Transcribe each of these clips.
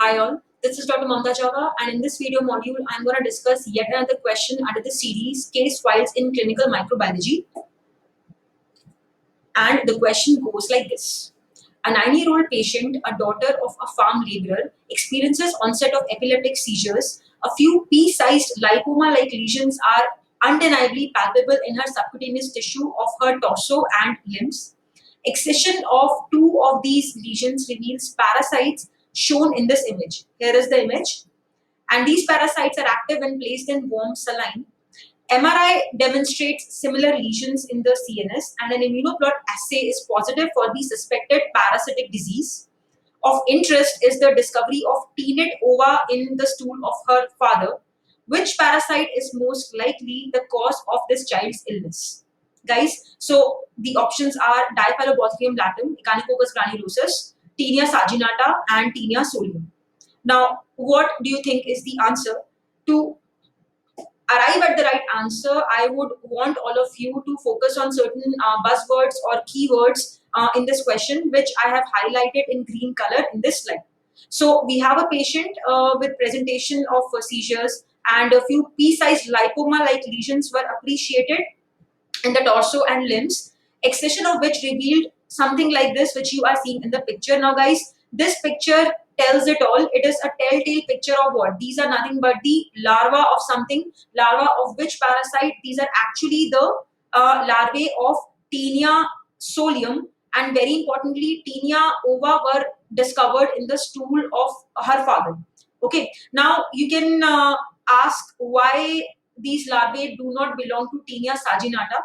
Hi all, this is Dr. Mamta Chawla, and in this video module, I'm going to discuss yet another question under the series Case Files in Clinical Microbiology. And the question goes like this. A 9-year-old patient, a daughter of a farm laborer, experiences onset of epileptic seizures. A few pea-sized lipoma-like lesions are undeniably palpable in her subcutaneous tissue of her torso and limbs. Excision of two of these lesions reveals parasites shown in this image. Here is the image. And these parasites are active when placed in warm saline. MRI demonstrates similar lesions in the CNS, and an immunoblot assay is positive for the suspected parasitic disease. Of interest is the discovery of TNET ova in the stool of her father. Which parasite is most likely the cause of this child's illness? Guys, so the options are Diphyllobothrium latum, Echinococcus granulosus, Taenia saginata, and Taenia solium. Now, what do you think is the answer? To arrive at the right answer, I would want all of you to focus on certain buzzwords or keywords in this question, which I have highlighted in green color in this slide. So we have a patient with presentation of seizures, and a few pea-sized lipoma-like lesions were appreciated in the torso and limbs, excision of which revealed something like this, which you are seeing in the picture. Now, guys, this picture tells it all. It is a telltale picture of what? These are nothing but the larva of something. Larva of which parasite? These are actually the larvae of Taenia solium, and very importantly, Taenia ova were discovered in the stool of her father. Okay, now you can ask why these larvae do not belong to Taenia saginata.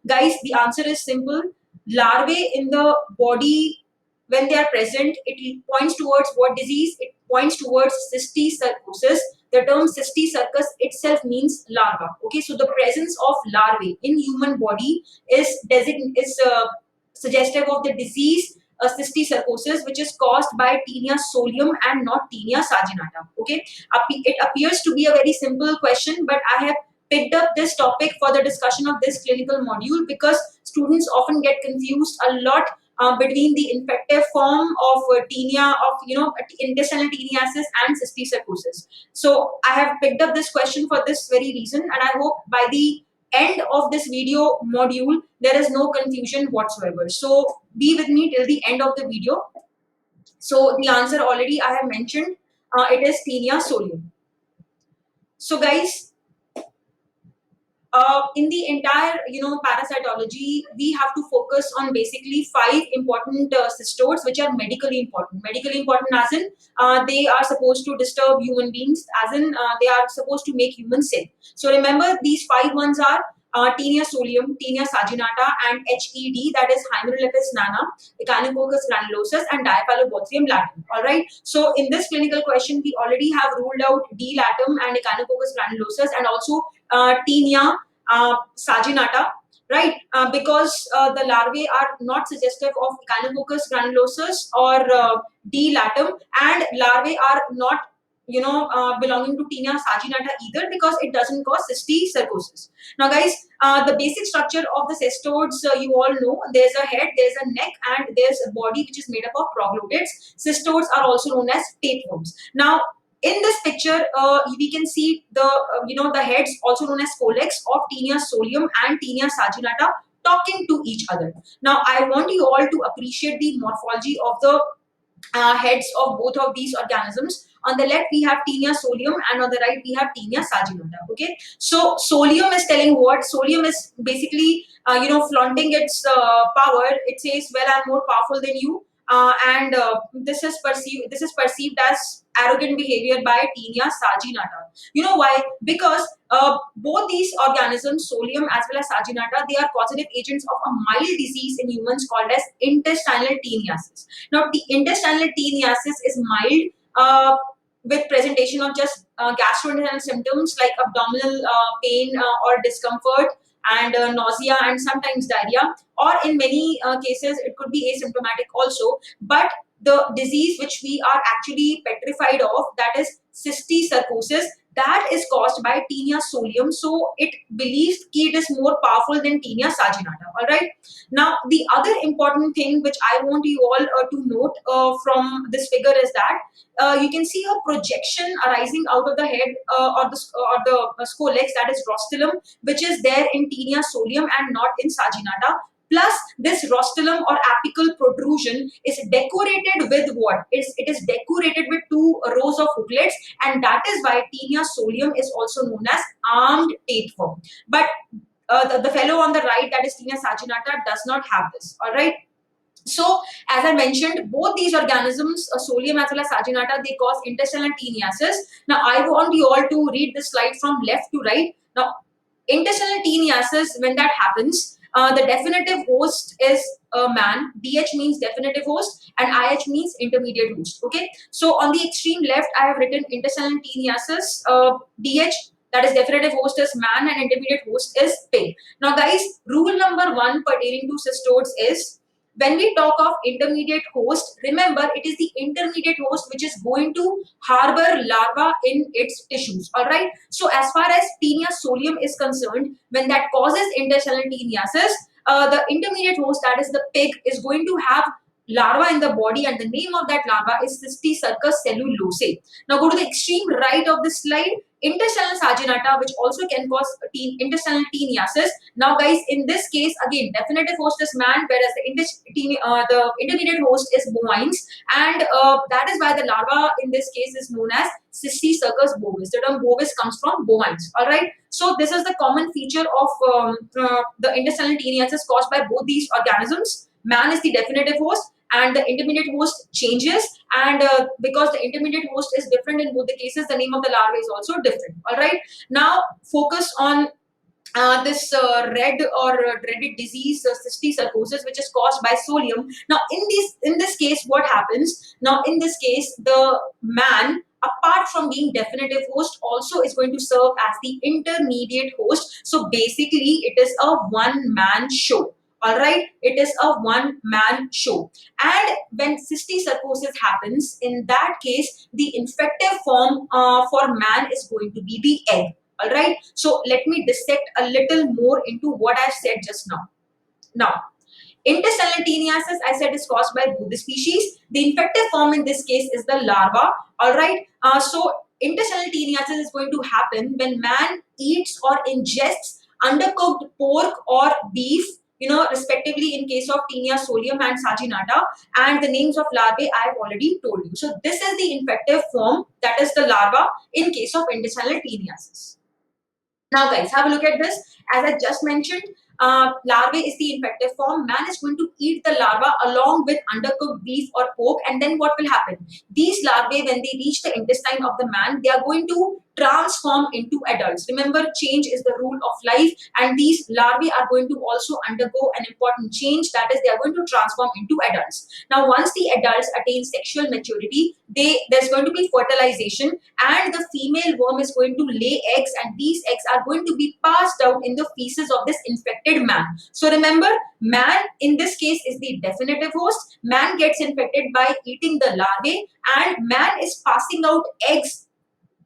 Guys, the answer is simple. Larvae in the body, when they are present, it points towards what disease? It points towards cysticercosis. The term cysticercus itself means larva. Okay, so the presence of larvae in human body is suggestive of the disease cysticercosis, which is caused by Taenia solium and not Taenia saginata. Okay, it appears to be a very simple question, but I have picked up this topic for the discussion of this clinical module because students often get confused a lot between the infective form of tinea, of intestinal teniasis and cysticercosis. So I have picked up this question for this very reason, and I hope by the end of this video module there is no confusion whatsoever. So be with me till the end of the video. So the answer already I have mentioned. It is Taenia solium. So guys, in the entire parasitology, we have to focus on basically 5 important cystodes which are medically important. Medically important as in they are supposed to disturb human beings, as in they are supposed to make humans sick. So remember, these 5 ones are Taenia solium, Taenia saginata, and HED, that is Hymenolepis nana, Echinococcus granulosus, and Diphyllobothrium latum. All right. So in this clinical question, we already have ruled out D latum and Echinococcus granulosus, and also Taenia saginata, right? Because the larvae are not suggestive of Echinococcus granulosus or D latum, and larvae are not belonging to Taenia saginata either, because it doesn't cause cysticercosis. Now guys, the basic structure of the cystodes, you all know, there's a head, there's a neck, and there's a body which is made up of proglottids. Cystodes are also known as tapeworms. Now in this picture, we can see the heads, also known as colex, of Taenia solium and Taenia saginata talking to each other. Now I want you all to appreciate the morphology of the heads of both of these organisms. On the left we have Taenia solium, and on the right we have Taenia saginata. Okay, so solium is telling what? Solium is basically flaunting its power. It says, well, I'm more powerful than you, and this is perceived as arrogant behavior by Taenia saginata. You know why? Because both these organisms, solium as well as saginata, they are causative agents of a mild disease in humans called as intestinal teniasis. Now, the intestinal teniasis is mild, with presentation of just gastrointestinal symptoms like abdominal pain or discomfort, and nausea, and sometimes diarrhea, or in many cases it could be asymptomatic also. But the disease which we are actually petrified of, that is cysticercosis, that is caused by Taenia solium. So it believes that it is more powerful than Taenia saginata. All right. Now the other important thing which I want you all to note from this figure is that you can see a projection arising out of the head or the scolex, that is rostrum, which is there in Taenia solium and not in saginata. Plus, this rostrum or apical protrusion is decorated with what? It is decorated with two rows of hooklets, and that is why Taenia solium is also known as armed tapeworm. But the fellow on the right, that is Taenia saginata, does not have this. All right. So, as I mentioned, both these organisms, Solium as well as Saginata, they cause intestinal teniasis. Now, I want you all to read this slide from left to right. Now, intestinal teniasis, when that happens, the definitive host is a man. DH means definitive host and IH means intermediate host. Okay. So, on the extreme left, I have written intestinal teniasis, DH. That is definitive host is man and intermediate host is pig. Now, guys, rule number 1 pertaining to cystodes is when we talk of intermediate host, remember it is the intermediate host which is going to harbor larva in its tissues. All right. So as far as Taenia solium is concerned, when that causes intestinal teniasis, the intermediate host, that is the pig, is going to have larva in the body, and the name of that larva is Cysticercus cellulose. Now go to the extreme right of this slide. Intestinal saginata, which also can cause intestinal teniasis. Now, guys, in this case, again, definitive host is man, whereas the intermediate host is bovines, and that is why the larva in this case is known as Cysticercus bovis. The term bovis comes from bovines. All right. So this is the common feature of the intestinal teniasis caused by both these organisms. Man is the definitive host, and the intermediate host changes, and because the intermediate host is different in both the cases, the name of the larva is also different. All right. Now focus on this red or dreaded disease, cysticercosis, which is caused by solium. Now in this case, what happens? Now in this case, the man, apart from being definitive host, also is going to serve as the intermediate host. So basically it is a one man show. All right. It is a one man show. And when cysticercosis happens, in that case, the infective form for man is going to be the egg. All right. So let me dissect a little more into what I said just now. Now, intestinal teniasis, I said, is caused by both the species. The infective form in this case is the larva. All right. So intestinal teniasis is going to happen when man eats or ingests undercooked pork or beef, respectively in case of Taenia solium and saginata, and the names of larvae I have already told you. So this is the infective form, that is the larva in case of intestinal teniasis. Now, guys, have a look at this. As I just mentioned, larvae is the infective form. Man is going to eat the larva along with undercooked beef or pork, and then what will happen? These larvae, when they reach the intestine of the man, they are going to transform into adults. Remember, change is the rule of life, and these larvae are going to also undergo an important change, that is, they are going to transform into adults. Now, once the adults attain sexual maturity, there's going to be fertilization, and the female worm is going to lay eggs, and these eggs are going to be passed out in the feces of this infected man. So remember, man in this case is the definitive host. Man gets infected by eating the larvae, and man is passing out eggs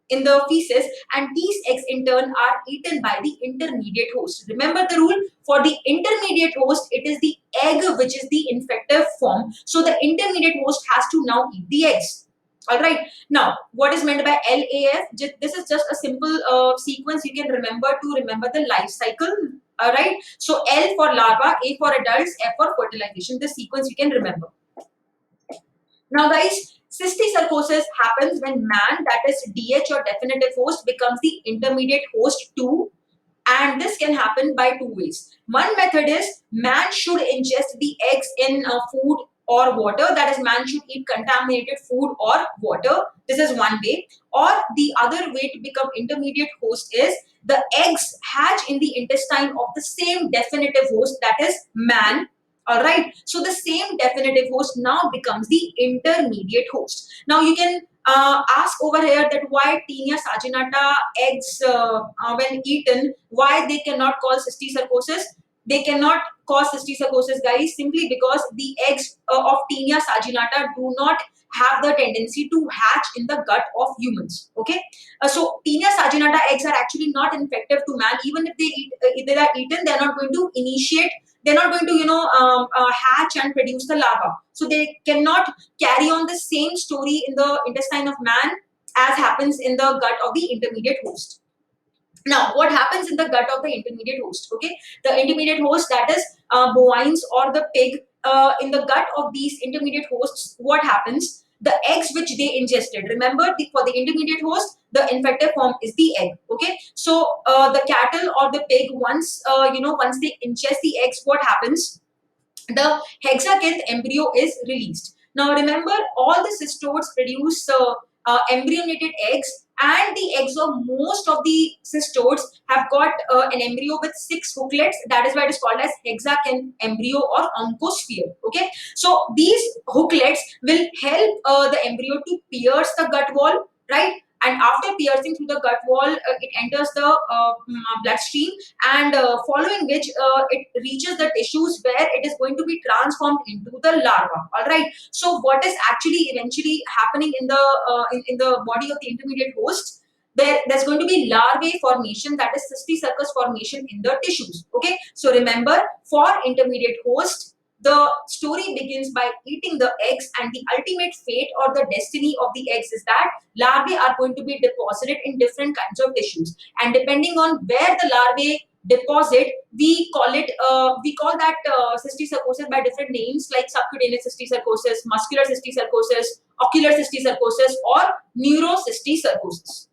in the feces, and these eggs in turn are eaten by the intermediate host. Remember the rule, for the intermediate host, it is the egg which is the infective form. So the intermediate host has to now eat the eggs. All right. Now, what is meant by LAF? This is just a simple sequence you can remember to remember the life cycle. All right. So L for larva, A for adults, F for fertilization. This sequence you can remember. Now, guys, cysticercosis happens when man, that is DH or definitive host, becomes the intermediate host too. And this can happen by two ways. One method is man should ingest the eggs in food or water. That is, man should eat contaminated food or water. This is one way. Or the other way to become intermediate host is the eggs hatch in the intestine of the same definitive host, that is man. All right. So the same definitive host now becomes the intermediate host. Now you can ask over here that why Taenia saginata eggs, when eaten, why they cannot cause cysticercosis? they cannot cause cysticercosis, guys, simply because the eggs of Taenia saginata do not have the tendency to hatch in the gut of humans. Okay, so Taenia saginata eggs are actually not infective to man. Even if they are eaten, they are not going to initiate. They're not going to, hatch and produce the larva. So they cannot carry on the same story in the intestine of man as happens in the gut of the intermediate host. Now, what happens in the gut of the intermediate host? Okay, the intermediate host, that is bovines or the pig, in the gut of these intermediate hosts, what happens? The eggs which they ingested. Remember, for the intermediate host, the infective form is the egg. Okay, so the cattle or the pig, once they ingest the eggs, what happens? The hexakinth embryo is released. Now remember, all the cystodes produce embryonated eggs, and the eggs of most of the cystodes have got an embryo with 6 hooklets. That is why it is called as hexakinth embryo or oncosphere. Okay, so these hooklets will help the embryo to pierce the gut wall, right? And after piercing through the gut wall, it enters the bloodstream, and following which it reaches the tissues where it is going to be transformed into the larva. All right, so what is actually eventually happening in the in the body of the intermediate host? There's going to be larvae formation, that is cysticercus formation in the tissues. Okay, so remember, for intermediate host, the story begins by eating the eggs, and the ultimate fate or the destiny of the eggs is that larvae are going to be deposited in different kinds of tissues, and depending on where the larvae deposit, we call that cysticercosis by different names, like subcutaneous cysticercosis, muscular cysticercosis, ocular cysticercosis, or neurocysticercosis.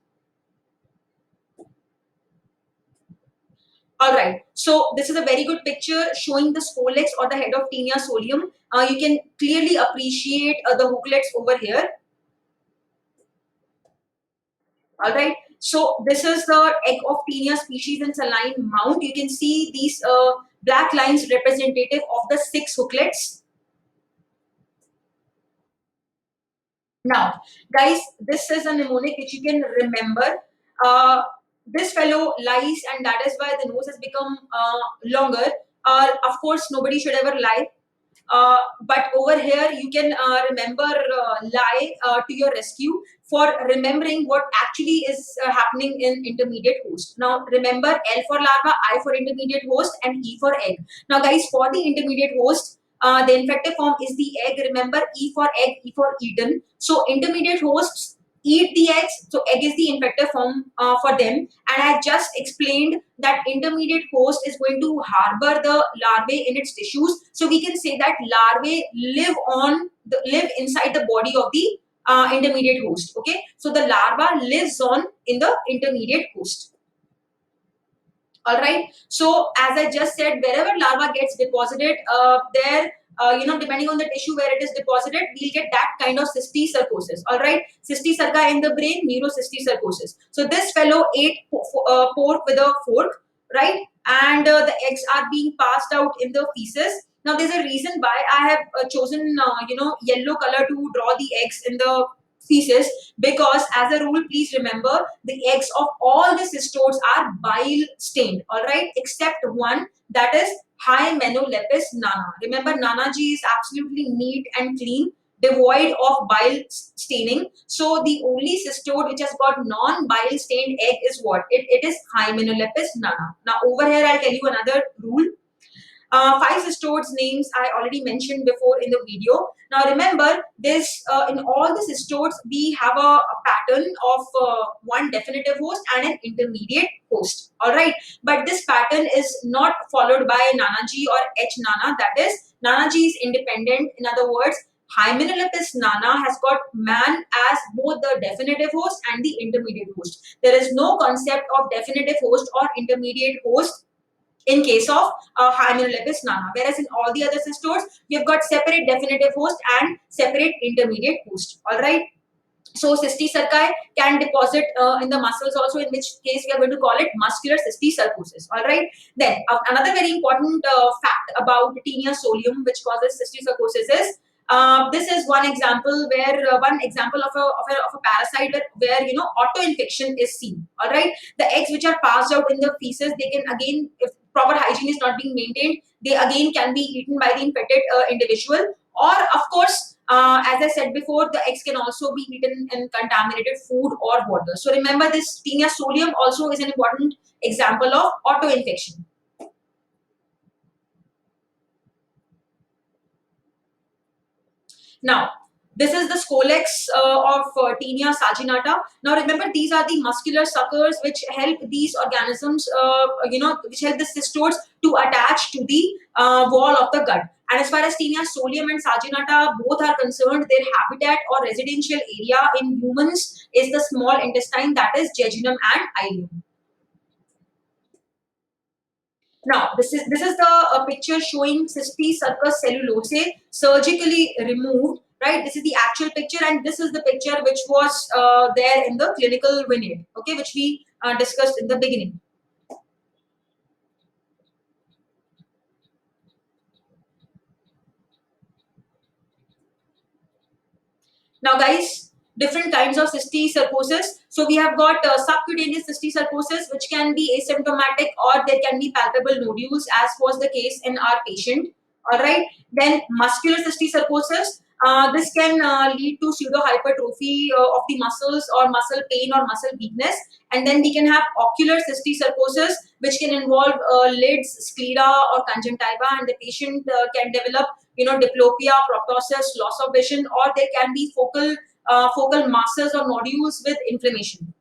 All right, so this is a very good picture showing the scolex or the head of Taenia solium. You can clearly appreciate the hooklets over here. All right, so this is the egg of Taenia species in saline mount. You can see these black lines representative of the 6 hooklets. Now, guys, this is a mnemonic which you can remember. Uh, this fellow lies, and that is why the nose has become longer. Of course, nobody should ever lie. But over here, you can remember lie to your rescue for remembering what actually is happening in intermediate host. Now, remember L for larva, I for intermediate host, and E for egg. Now, guys, for the intermediate host, the infective form is the egg. Remember, E for egg, E for eaten. So, intermediate hosts eat the eggs. So, egg is the infective form for them. And I just explained that intermediate host is going to harbor the larvae in its tissues. So, we can say that larvae live inside the body of the intermediate host. Okay, so the larva lives on in the intermediate host. All right, so as I just said, wherever larva gets deposited, there depending on the tissue where it is deposited, we'll get that kind of cysticercosis. All right, cysticerca in the brain, neurocysticercosis. So this fellow ate pork with a fork, right? And the eggs are being passed out in the feces. Now there's a reason why I have chosen yellow color to draw the eggs in the feces, because as a rule, please remember, the eggs of all the cystodes are bile stained. All right, except one, that is Hymenopus nana. Remember, Nana ji is absolutely neat and clean, devoid of bile staining. So the only cystode which has got non-bile stained egg is what? It is Hymenopus nana. Now over here, I'll tell you another rule. 5 cystodes names I already mentioned before in the video. Now remember, this in all the cystodes we have a pattern of one definitive host and an intermediate host. All right, but this pattern is not followed by Nanaji or H Nana. That is, Nanaji is independent. In other words, Hymenopus nana has got man as both the definitive host and the intermediate host. There is no concept of definitive host or intermediate host in case of Hymenopus nana, whereas in all the other cystodes, you've got separate definitive host and separate intermediate host. All right. So cysticerci can deposit in the muscles also, in which case we are going to call it muscular cysticercosis. All right. Then another very important fact about Taenia solium, which causes cysticercosis, is this is one example where one example of a parasite where auto infection is seen. All right, the eggs which are passed out in the feces, they can again, if proper hygiene is not being maintained, they again can be eaten by the infected individual. Or of course, as I said before, the eggs can also be eaten in contaminated food or water. So remember, this Taenia solium also is an important example of auto-infection. Now, this is the scolex of Taenia saginata. Now, remember, these are the muscular suckers which help these organisms, which help the cystodes to attach to the wall of the gut. And as far as Taenia solium and saginata both are concerned, their habitat or residential area in humans is the small intestine, that is jejunum and ileum. Now, this is the picture showing Cysticercus cellulose surgically removed. Right, this is the actual picture, and this is the picture which was there in the clinical vignette. Okay, which we discussed in the beginning. Now, guys, different kinds of cysticercosis. So we have got subcutaneous cysticercosis, which can be asymptomatic or there can be palpable nodules, as was the case in our patient. All right. Then muscular cysticercosis. This can lead to pseudohypertrophy of the muscles or muscle pain or muscle weakness. And then we can have ocular cysticercosis, which can involve lids, sclera, or conjunctiva, and the patient can develop, diplopia, proptosis, loss of vision, or there can be focal masses or nodules with inflammation.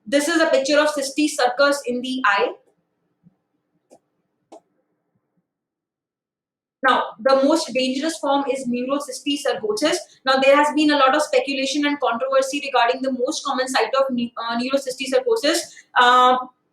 This is a picture of cysticercus in the eye. Now, the most dangerous form is neurocysticercosis. Now, there has been a lot of speculation and controversy regarding the most common site of neurocysticercosis.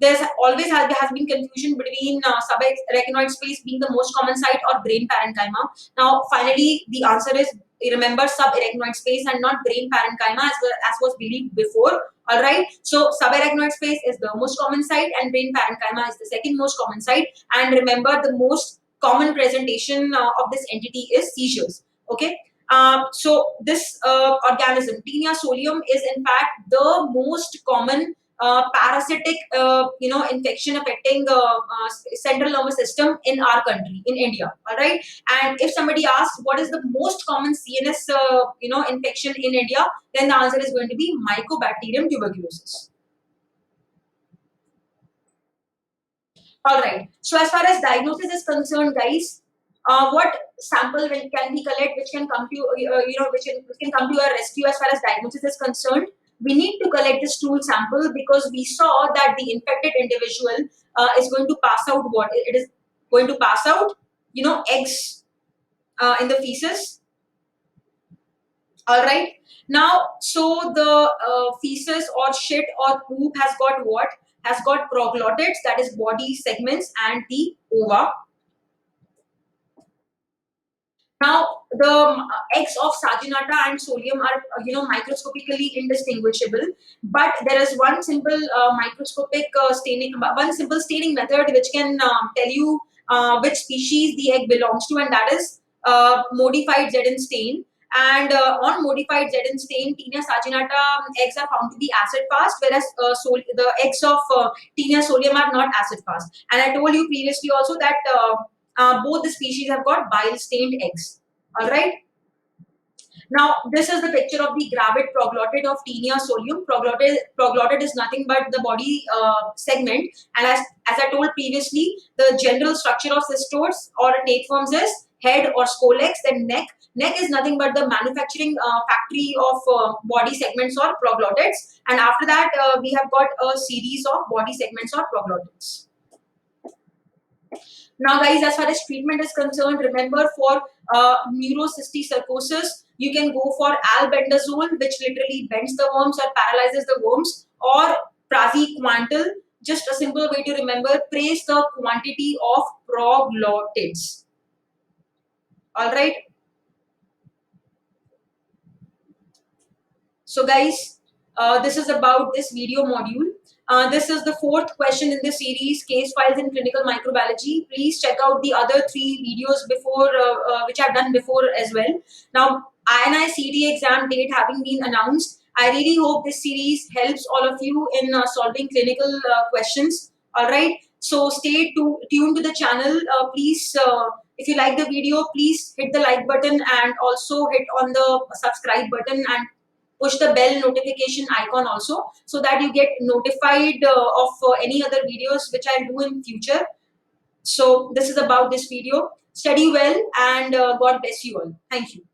There's always has been confusion between subarachnoid space being the most common site or brain parenchyma. Now, finally, the answer is, remember, subarachnoid space and not brain parenchyma as was believed before. All right. So, subarachnoid space is the most common site and brain parenchyma is the second most common site. And remember, the most common presentation of this entity is seizures. Okay. So this organism, Taenia solium, is in fact the most common parasitic, infection affecting central nervous system in our country, in India. All right. And if somebody asks what is the most common CNS, infection in India, then the answer is going to be Mycobacterium tuberculosis. All right. So as far as diagnosis is concerned, guys, what sample can we collect, which can come to which can come to our rescue as far as diagnosis is concerned? We need to collect the stool sample because we saw that the infected individual is going to pass out what it is going to pass out, eggs in the feces. All right. Now, so the feces or shit or poop has got what? Has got proglottids, that is body segments, and the ova. Now, the eggs of Saginata and Solium are, microscopically indistinguishable. But there is one simple microscopic one simple staining method which can tell you which species the egg belongs to, and that is modified Zn stain. And on modified Zn stain, Taenia saginata eggs are found to be acid fast, whereas the eggs of Taenia solium are not acid fast. And I told you previously also that both the species have got bile stained eggs. All right. Now, this is the picture of the gravid proglottid of Taenia solium. Proglottid is nothing but the body segment. And as I told previously, the general structure of cystodes or tapeworms is head or scolex, then neck. Neck is nothing but the manufacturing factory of body segments or proglottids. And after that, we have got a series of body segments or proglottids. Now, guys, as far as treatment is concerned, remember for neurocysticercosis, you can go for albendazole, which literally bends the worms or paralyzes the worms, or praziquantel. Just a simple way to remember, praise the quantity of proglottids. All right. So, guys, this is about this video module. This is the fourth question in the series, Case Files in Clinical Microbiology. Please check out the other 3 videos before, which I've done before as well. Now, INI CD exam date having been announced, I really hope this series helps all of you in solving clinical questions. All right. So stay tuned to the channel. Please, if you like the video, please hit the like button and also hit on the subscribe button and push the bell notification icon also, so that you get notified of any other videos which I'll do in future. So this is about this video. Study well and God bless you all. Thank you.